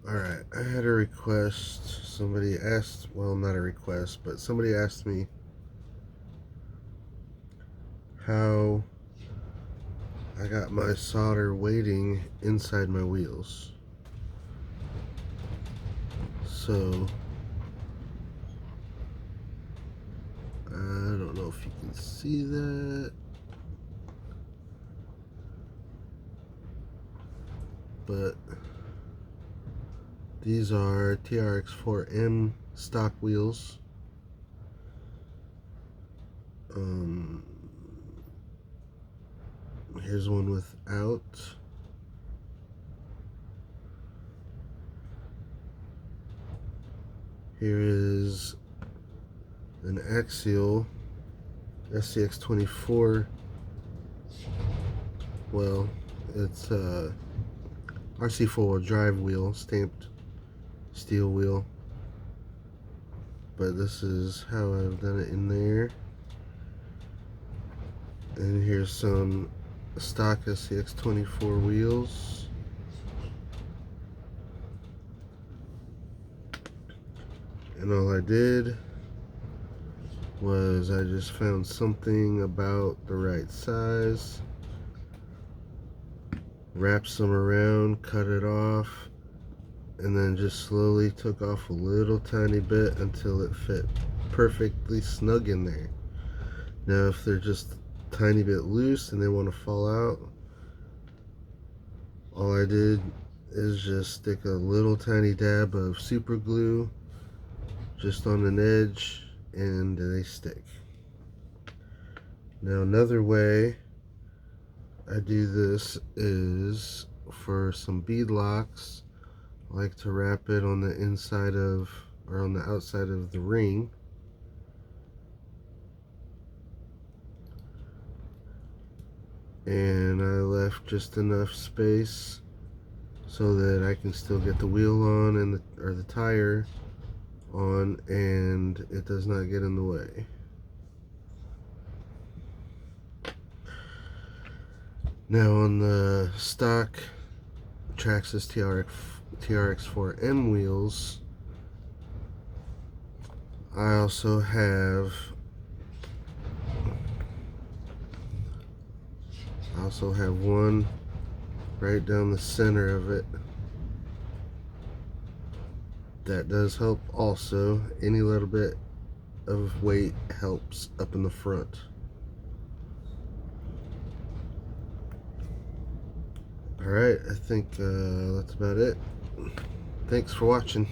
Alright, I had a request. Somebody asked, well, not a request, but somebody asked me how I got my solder waiting inside my wheels. So, I don't know if you can see that, but these are TRX4M stock wheels. Here's one without. Here is an Axial SCX24. Well, it's RC four-wheel drive wheel, stamped steel wheel. But this is how I've done it in there. And here's some stock SCX24 wheels. And all I did was I just found something about the right size, wrapped some around, cut it off, and then just slowly took off a little tiny bit until it fit perfectly snug in there. Now if they're just a tiny bit loose and they want to fall out, all I did is just stick a little tiny dab of super glue just on an edge and they stick. Now another way I do this is for some bead locks. I like to wrap it on the inside of, or on the outside of the ring. And I left just enough space so that I can still get the wheel on and the tire on, and it does not get in the way. Now on the stock Traxxas TRX4M wheels, I also have one right down the center of it. That does help also. Any little bit of weight helps up in the front. Alright, I think that's about it. Thanks for watching.